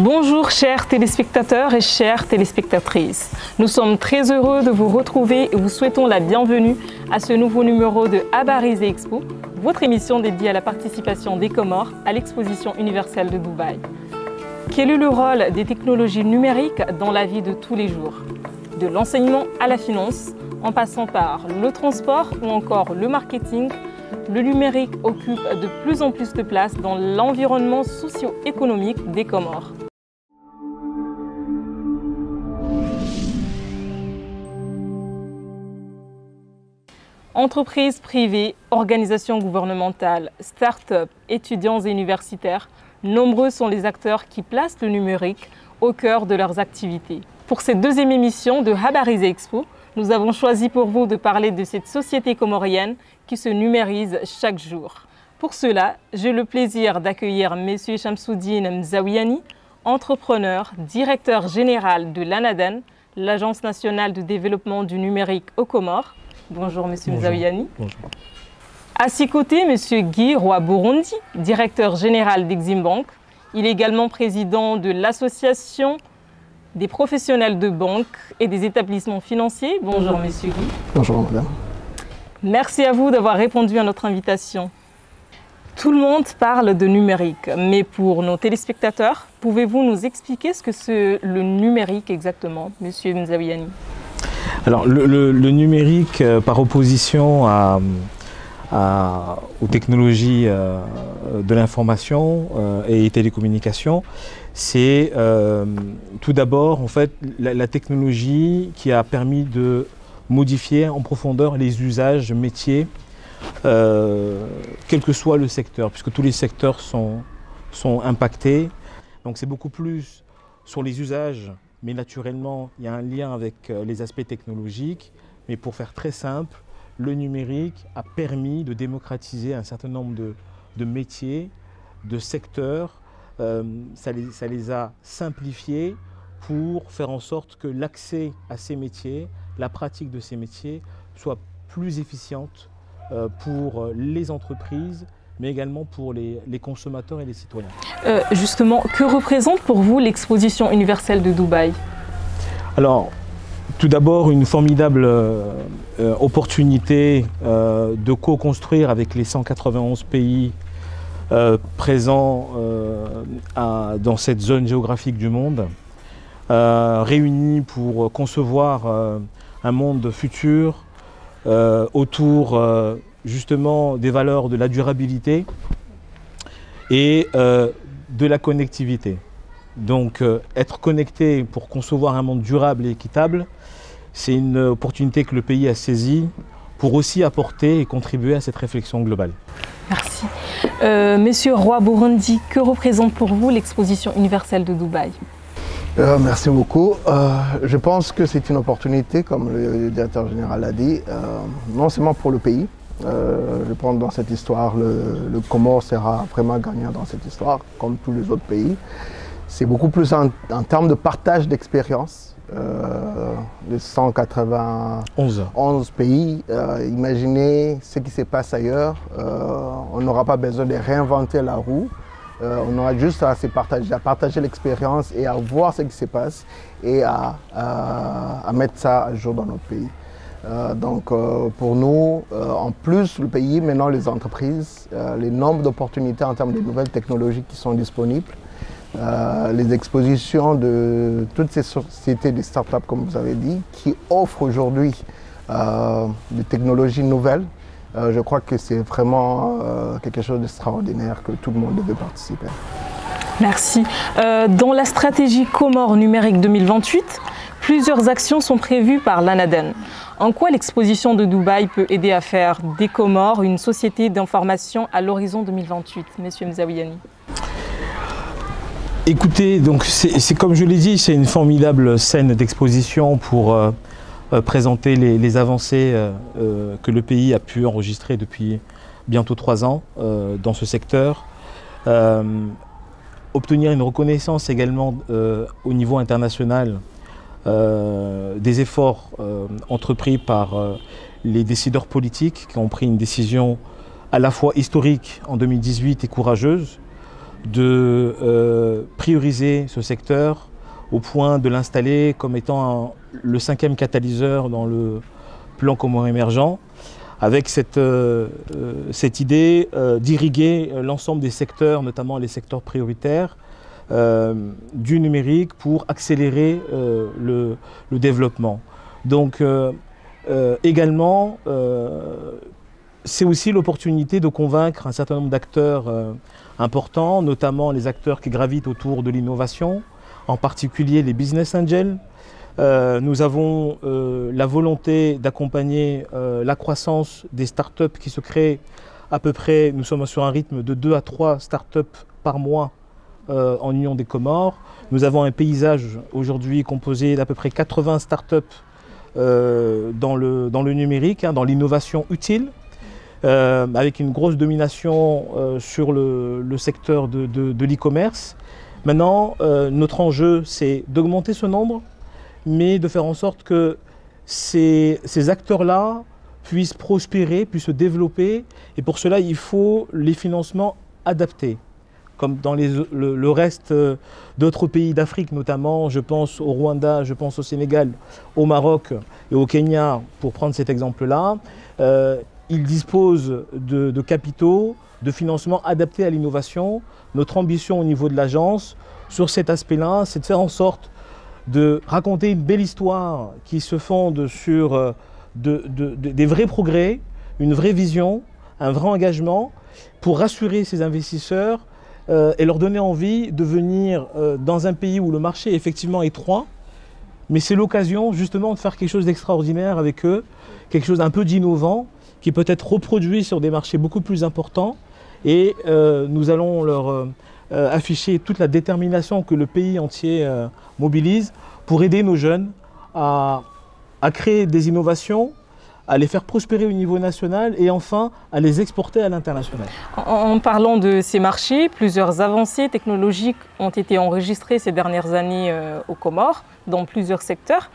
Bonjour chers téléspectateurs et chères téléspectatrices. Nous sommes très heureux de vous retrouver et vous souhaitons la bienvenue à ce nouveau numéro de Habariz et Expo, votre émission dédiée à la participation des Comores à l'exposition universelle de Dubaï. Quel est le rôle des technologies numériques dans la vie de tous les jours? De l'enseignement à la finance, en passant par le transport ou encore le marketing, le numérique occupe de plus en plus de place dans l'environnement socio-économique des Comores. Entreprises privées, organisations gouvernementales, start-up, étudiants et universitaires, nombreux sont les acteurs qui placent le numérique au cœur de leurs activités. Pour cette deuxième émission de Habariz et Expo, nous avons choisi pour vous de parler de cette société comorienne qui se numérise chaque jour. Pour cela, j'ai le plaisir d'accueillir M. Chamsoudine Mzawiani, entrepreneur, directeur général de l'ANADEN, l'Agence nationale de développement du numérique aux Comores. Bonjour M. Mzawiani. Bonjour. À ses côtés, M. Guy Roy-Burundi, directeur général d'Exim Bank. Il est également président de l'Association des professionnels de banque et des établissements financiers. Bonjour M. Guy. Bonjour madame. Merci à vous d'avoir répondu à notre invitation. Tout le monde parle de numérique, mais pour nos téléspectateurs, pouvez-vous nous expliquer ce que c'est le numérique exactement, M. Mzawiani? Alors le numérique, par opposition aux technologies de l'information et télécommunications, c'est tout d'abord en fait la technologie qui a permis de modifier en profondeur les usages métiers, quel que soit le secteur, puisque tous les secteurs sont impactés. Donc c'est beaucoup plus sur les usages, mais naturellement il y a un lien avec les aspects technologiques. Mais pour faire très simple, le numérique a permis de démocratiser un certain nombre de métiers, de secteurs. Ça les a simplifiés pour faire en sorte que l'accès à ces métiers, la pratique de ces métiers soit plus efficiente pour les entreprises, mais également pour les consommateurs et les citoyens. Justement, que représente pour vous l'exposition universelle de Dubaï? Alors, tout d'abord, une formidable opportunité de co-construire avec les 191 pays présents dans cette zone géographique du monde, réunis pour concevoir un monde futur autour justement des valeurs de la durabilité et de la connectivité. Donc être connecté pour concevoir un monde durable et équitable, c'est une opportunité que le pays a saisie pour aussi apporter et contribuer à cette réflexion globale. Merci. Monsieur Roy-Burundi, que représente pour vous l'exposition universelle de Dubaï? Merci beaucoup. Je pense que c'est une opportunité, comme le directeur général l'a dit, non seulement pour le pays. Je pense que dans cette histoire, le Comore sera vraiment gagnant dans cette histoire, comme tous les autres pays. C'est beaucoup plus en termes de partage d'expérience. Les 191 pays, imaginez ce qui se passe ailleurs. On n'aura pas besoin de réinventer la roue. On aura juste à partager l'expérience et à voir ce qui se passe et à mettre ça à jour dans notre pays. Donc pour nous, en plus le pays, maintenant les entreprises, les nombres d'opportunités en termes de nouvelles technologies qui sont disponibles, les expositions de toutes ces sociétés, des startups comme vous avez dit, qui offrent aujourd'hui des technologies nouvelles. Je crois que c'est vraiment quelque chose d'extraordinaire que tout le monde devait participer. Merci. Dans la stratégie Comores numérique 2028, plusieurs actions sont prévues par l'ANADEN. En quoi l'exposition de Dubaï peut aider à faire des Comores une société d'information à l'horizon 2028, Monsieur Mzawiani? Écoutez, donc c'est comme je l'ai dit, c'est une formidable scène d'exposition pour présenter les avancées que le pays a pu enregistrer depuis bientôt 3 ans dans ce secteur. Obtenir une reconnaissance également au niveau international des efforts entrepris par les décideurs politiques qui ont pris une décision à la fois historique en 2018 et courageuse de prioriser ce secteur au point de l'installer comme étant le 5e catalyseur dans le plan commun émergent, avec cette idée d'irriguer l'ensemble des secteurs, notamment les secteurs prioritaires, du numérique pour accélérer le développement. Donc également, c'est aussi l'opportunité de convaincre un certain nombre d'acteurs importants, notamment les acteurs qui gravitent autour de l'innovation, en particulier les business angels. Nous avons la volonté d'accompagner la croissance des startups qui se créent à peu près, nous sommes sur un rythme de 2 à 3 startups par mois en Union des Comores. Nous avons un paysage aujourd'hui composé d'à peu près 80 startups dans le numérique, dans l'innovation utile, avec une grosse domination sur le secteur de l'e-commerce. Maintenant, notre enjeu, c'est d'augmenter ce nombre, mais de faire en sorte que ces acteurs-là puissent prospérer, puissent se développer. Et pour cela, il faut les financements adaptés. Comme dans le reste d'autres pays d'Afrique, notamment, je pense au Rwanda, je pense au Sénégal, au Maroc et au Kenya, pour prendre cet exemple-là. Ils disposent de capitaux, de financements adaptés à l'innovation. Notre ambition au niveau de l'agence, sur cet aspect-là, c'est de faire en sorte de raconter une belle histoire qui se fonde sur des vrais progrès, une vraie vision, un vrai engagement, pour rassurer ces investisseurs et leur donner envie de venir dans un pays où le marché est effectivement étroit, mais c'est l'occasion justement de faire quelque chose d'extraordinaire avec eux, quelque chose d'un peu d'innovant, qui peut être reproduit sur des marchés beaucoup plus importants, et nous allons leur afficher toute la détermination que le pays entier mobilise pour aider nos jeunes à créer des innovations, à les faire prospérer au niveau national et enfin à les exporter à l'international. En parlant de ces marchés, plusieurs avancées technologiques ont été enregistrées ces dernières années aux Comores, dans plusieurs secteurs.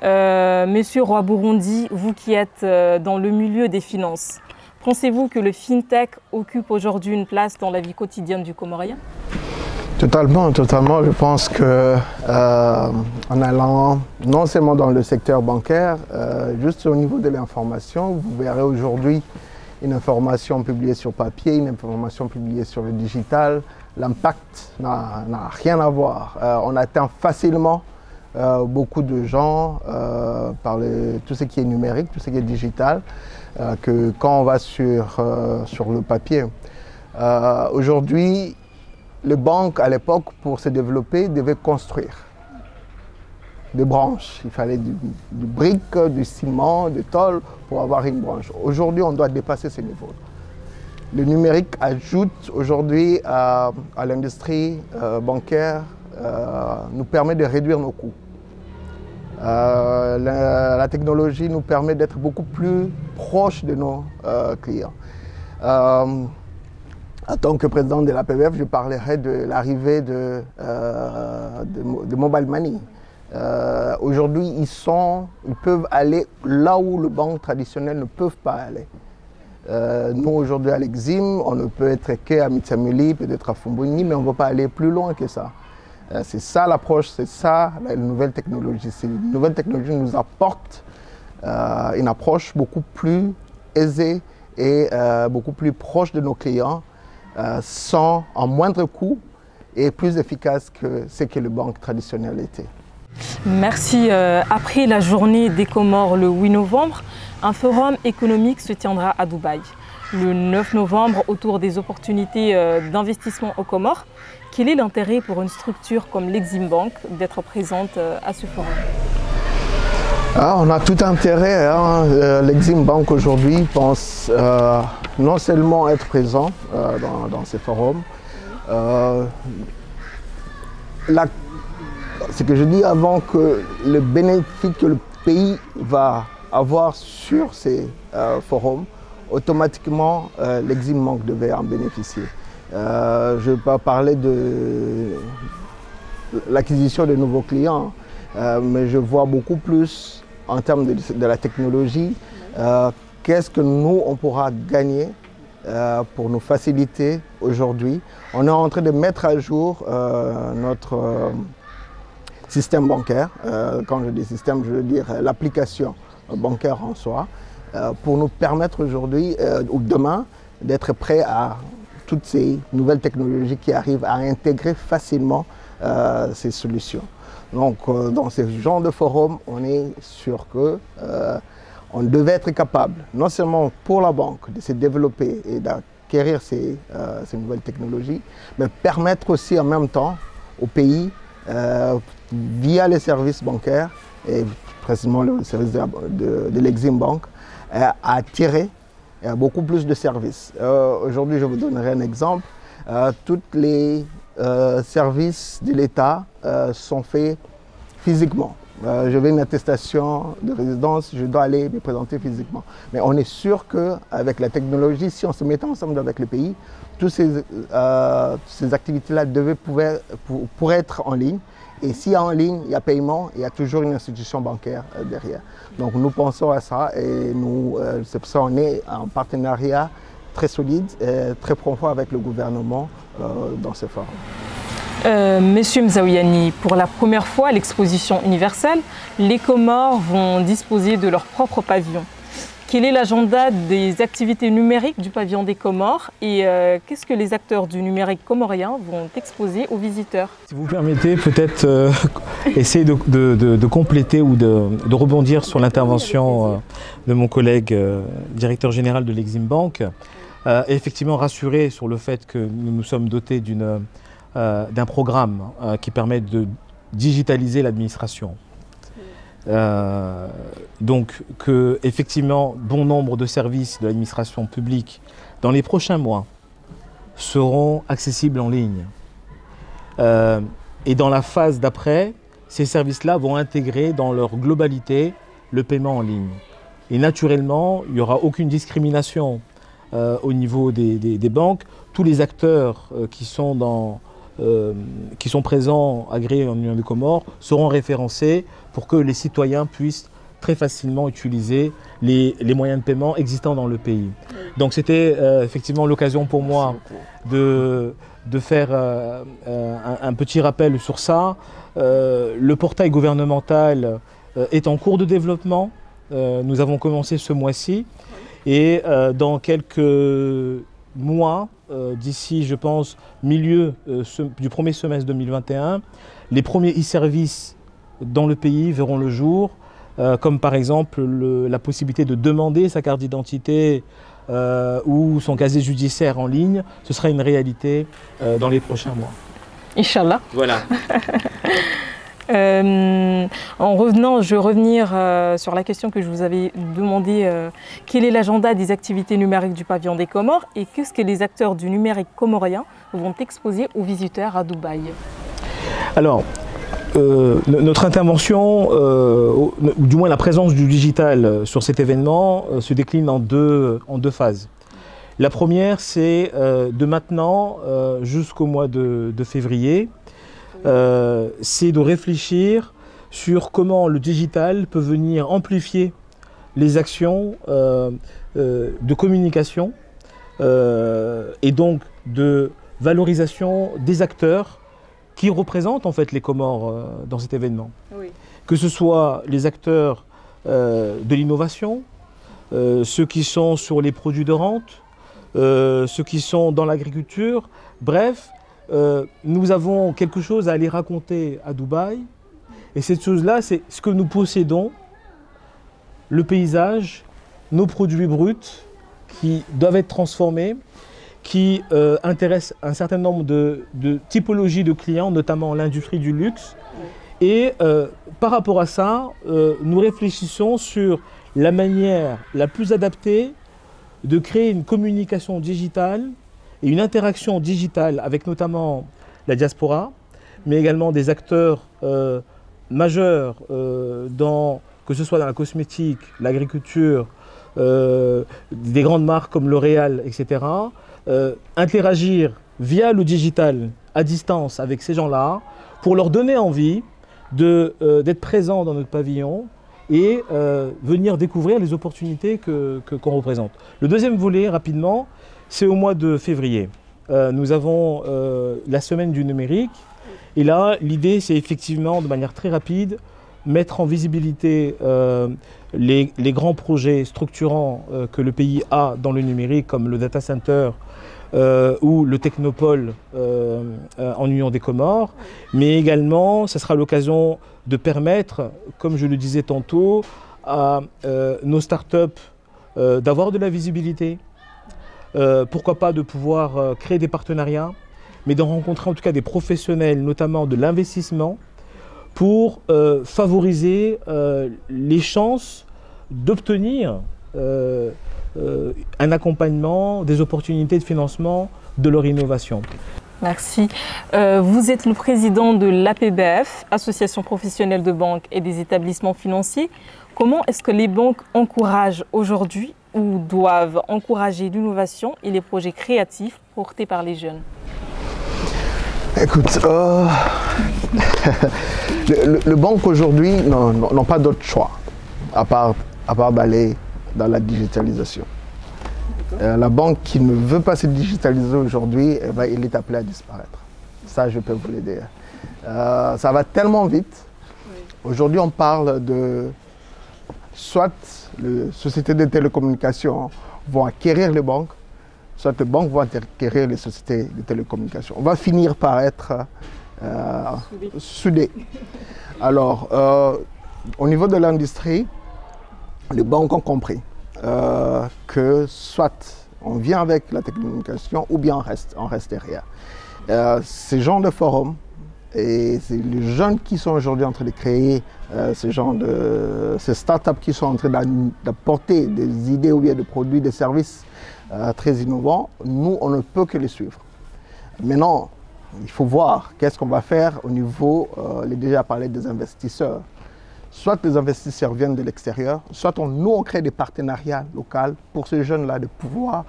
Monsieur Roy Burundi, vous qui êtes dans le milieu des finances, pensez-vous que le FinTech occupe aujourd'hui une place dans la vie quotidienne du Comorien? Totalement, totalement. Je pense que en allant non seulement dans le secteur bancaire, juste au niveau de l'information, vous verrez aujourd'hui une information publiée sur papier, une information publiée sur le digital. L'impact n'a rien à voir. On atteint facilement beaucoup de gens par tout ce qui est numérique, tout ce qui est digital, que quand on va sur le papier. Aujourd'hui, les banques, à l'époque, pour se développer, devaient construire des branches. Il fallait du brique, du ciment, du tôle pour avoir une branche. Aujourd'hui, on doit dépasser ce niveau. Le numérique ajoute aujourd'hui à l'industrie bancaire, nous permet de réduire nos coûts. La technologie nous permet d'être beaucoup plus proches de nos clients. En tant que président de l'APVF, je parlerai de l'arrivée de Mobile Money. Aujourd'hui, ils peuvent aller là où les banques traditionnelles ne peuvent pas aller. Nous, aujourd'hui, à l'Exim, on ne peut être qu'à Mitsamuli, peut-être à Fumbuni, mais on ne va pas aller plus loin que ça. C'est ça l'approche, c'est ça la nouvelle technologie. La nouvelle technologie nous apporte une approche beaucoup plus aisée et beaucoup plus proche de nos clients, sans un moindre coût et plus efficace que ce que les banques traditionnelles étaient. Merci. Après la journée des Comores le 8 novembre, un forum économique se tiendra à Dubaï. Le 9 novembre, autour des opportunités d'investissement aux Comores. Quel est l'intérêt pour une structure comme l'Exim Bank d'être présente à ce forum? On a tout intérêt. L'Exim Bank aujourd'hui pense non seulement être présent dans ces forums. Ce que je dis avant, que le bénéfice que le pays va avoir sur ces forums, automatiquement l'Exim Bank devait en bénéficier. Je ne vais pas parler de l'acquisition de nouveaux clients, mais je vois beaucoup plus en termes de la technologie, qu'est-ce que nous, on pourra gagner pour nous faciliter aujourd'hui. On est en train de mettre à jour notre système bancaire. Quand je dis système, je veux dire l'application bancaire en soi, pour nous permettre aujourd'hui ou demain d'être prêts à toutes ces nouvelles technologies qui arrivent à intégrer facilement ces solutions. Donc dans ce genre de forum, on est sûr que on devait être capable, non seulement pour la banque de se développer et d'acquérir ces nouvelles technologies, mais permettre aussi en même temps au pays, via les services bancaires et précisément le service de l'Exim Bank, à attirer beaucoup plus de services. Aujourd'hui, je vous donnerai un exemple. Tous les services de l'État sont faits physiquement. Je veux une attestation de résidence, je dois aller me présenter physiquement. Mais on est sûr qu'avec la technologie, si on se mettait ensemble avec le pays, toutes ces activités-là pourraient être en ligne. Et s'il y a en ligne, il y a paiement, il y a toujours une institution bancaire derrière. Donc nous pensons à ça et c'est pour ça qu'on est en partenariat très solide et très profond avec le gouvernement dans ce forum. Monsieur Mzaouyani, pour la première fois à l'exposition universelle, les Comores vont disposer de leur propre pavillon. Quel est l'agenda des activités numériques du pavillon des Comores et qu'est-ce que les acteurs du numérique comorien vont exposer aux visiteurs? Si vous permettez, peut-être essayer de compléter ou de rebondir sur l'intervention de mon collègue directeur général de l'Exim Bank. Et effectivement rassurer sur le fait que nous nous sommes dotés d'un programme qui permet de digitaliser l'administration. Donc que effectivement bon nombre de services de l'administration publique dans les prochains mois seront accessibles en ligne. Et dans la phase d'après, ces services-là vont intégrer dans leur globalité le paiement en ligne. Et naturellement, il n'y aura aucune discrimination au niveau des banques. Tous les acteurs qui sont présents, agréés en Union des Comores, seront référencés pour que les citoyens puissent très facilement utiliser les moyens de paiement existants dans le pays. Donc c'était effectivement l'occasion pour moi de faire un petit rappel sur ça. Le portail gouvernemental est en cours de développement. Nous avons commencé ce mois-ci et dans quelques mois, d'ici je pense milieu du premier semestre 2021, les premiers e-services dans le pays verront le jour, comme par exemple la possibilité de demander sa carte d'identité ou son casier judiciaire en ligne. Ce sera une réalité dans les prochains mois. Inch'Allah. Voilà. En revenant, je vais revenir sur la question que je vous avais demandé. Quel est l'agenda des activités numériques du pavillon des Comores et qu'est-ce que les acteurs du numérique comorien vont exposer aux visiteurs à Dubaï? Alors, notre intervention, ou du moins la présence du digital sur cet événement, se décline en deux phases. La première, c'est de maintenant jusqu'au mois de février, c'est de réfléchir sur comment le digital peut venir amplifier les actions de communication et donc de valorisation des acteurs qui représentent en fait les Comores dans cet événement. Oui. Que ce soit les acteurs de l'innovation, ceux qui sont sur les produits de rente, ceux qui sont dans l'agriculture, bref, nous avons quelque chose à aller raconter à Dubaï et cette chose-là, c'est ce que nous possédons, le paysage, nos produits bruts qui doivent être transformés, qui intéressent un certain nombre de typologies de clients, notamment l'industrie du luxe. Et par rapport à ça, nous réfléchissons sur la manière la plus adaptée de créer une communication digitale et une interaction digitale avec notamment la diaspora, mais également des acteurs majeurs, que ce soit dans la cosmétique, l'agriculture, des grandes marques comme L'Oréal, etc. Interagir via le digital à distance avec ces gens-là pour leur donner envie d'être présents dans notre pavillon et venir découvrir les opportunités qu'on représente. Le deuxième volet, rapidement, c'est au mois de février. Nous avons la semaine du numérique. Et là, l'idée, c'est effectivement, de manière très rapide, mettre en visibilité les grands projets structurants que le pays a dans le numérique, comme le data center ou le technopole en Union des Comores. Mais également, ça sera l'occasion de permettre, comme je le disais tantôt, à nos startups d'avoir de la visibilité. Pourquoi pas de pouvoir créer des partenariats, mais de rencontrer en tout cas des professionnels, notamment de l'investissement, pour favoriser les chances d'obtenir un accompagnement, des opportunités de financement de leur innovation. Merci. Vous êtes le président de l'APBF, Association professionnelle de banques et des établissements financiers. Comment est-ce que les banques encouragent aujourd'hui ou doivent encourager l'innovation et les projets créatifs portés par les jeunes? Écoute, les banques aujourd'hui n'ont pas d'autre choix à part d'aller dans la digitalisation. La banque qui ne veut pas se digitaliser aujourd'hui, elle est appelée à disparaître. Ça, je peux vous le dire. Ça va tellement vite. Aujourd'hui, on parle de soit les sociétés de télécommunications vont acquérir les banques, soit les banques vont acquérir les sociétés de télécommunications. On va finir par être soudés. Alors, au niveau de l'industrie, les banques ont compris que soit on vient avec la télécommunication ou bien on reste derrière. Ces genres de forums, et c'est les jeunes qui sont aujourd'hui en train de créer ces startups qui sont en train d'apporter des idées ou bien des produits, des services très innovants, nous, on ne peut que les suivre. Maintenant, il faut voir qu'est-ce qu'on va faire au niveau, j'ai déjà parlé des investisseurs. Soit les investisseurs viennent de l'extérieur, soit nous, on crée des partenariats locaux pour ces jeunes-là de pouvoir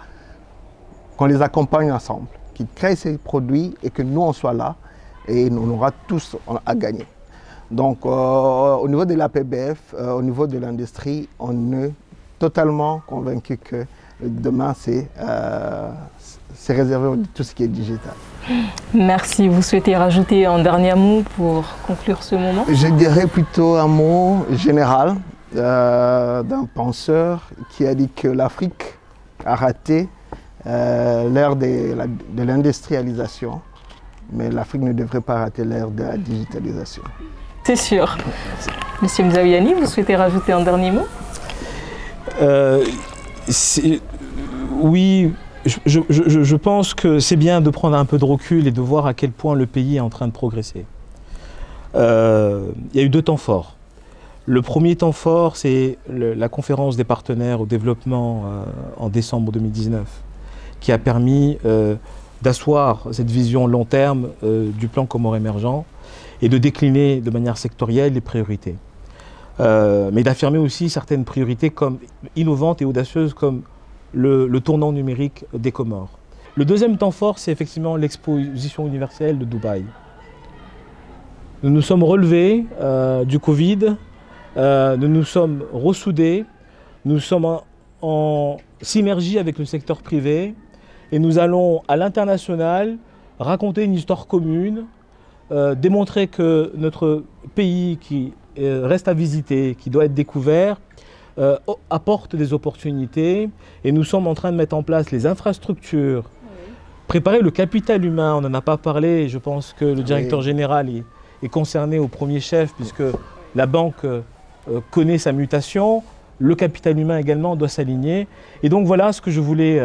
qu'on les accompagne ensemble, qu'ils créent ces produits et que nous, on soit là et on aura tous à gagner. Donc, au niveau de l'APBF, au niveau de l'industrie, on est totalement convaincu que demain, c'est réservé à tout ce qui est digital. Merci. Vous souhaitez rajouter un dernier mot pour conclure ce moment? Je dirais plutôt un mot général d'un penseur qui a dit que l'Afrique a raté l'ère de l'industrialisation, mais l'Afrique ne devrait pas rater l'ère de la digitalisation. C'est sûr. Monsieur Mzaouiani, vous souhaitez rajouter un dernier mot? Oui, je pense que c'est bien de prendre un peu de recul et de voir à quel point le pays est en train de progresser. Il y a eu 2 temps forts. Le premier temps fort, c'est la conférence des partenaires au développement en décembre 2019, qui a permis d'asseoir cette vision long terme du plan Comores émergent et de décliner de manière sectorielle les priorités. Mais d'affirmer aussi certaines priorités comme innovantes et audacieuses comme le tournant numérique des Comores. Le deuxième temps fort, c'est effectivement l'exposition universelle de Dubaï. Nous nous sommes relevés du Covid, nous nous sommes ressoudés, nous sommes en synergie avec le secteur privé et nous allons à l'international raconter une histoire commune, démontrer que notre pays qui reste à visiter, qui doit être découvert, apporte des opportunités et nous sommes en train de mettre en place les infrastructures, préparer le capital humain, on n'en a pas parlé, je pense que le directeur général est concerné au premier chef puisque la banque connaît sa mutation, le capital humain également doit s'aligner et donc voilà ce que je voulais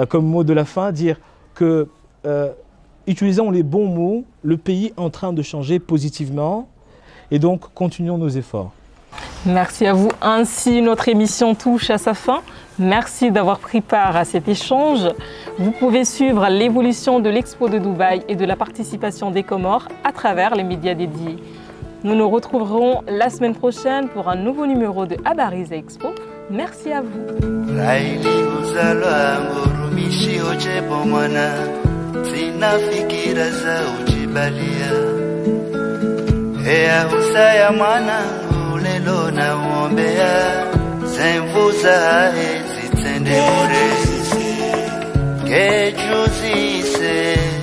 comme mot de la fin, dire que utilisons les bons mots, le pays est en train de changer positivement et donc continuons nos efforts. Merci à vous. Ainsi, notre émission touche à sa fin. Merci d'avoir pris part à cet échange. Vous pouvez suivre l'évolution de l'Expo de Dubaï et de la participation des Comores à travers les médias dédiés. Nous nous retrouverons la semaine prochaine pour un nouveau numéro de Habariza Expo. Merci à vous. Lelo na uombea zemvuza zitende bure que juzise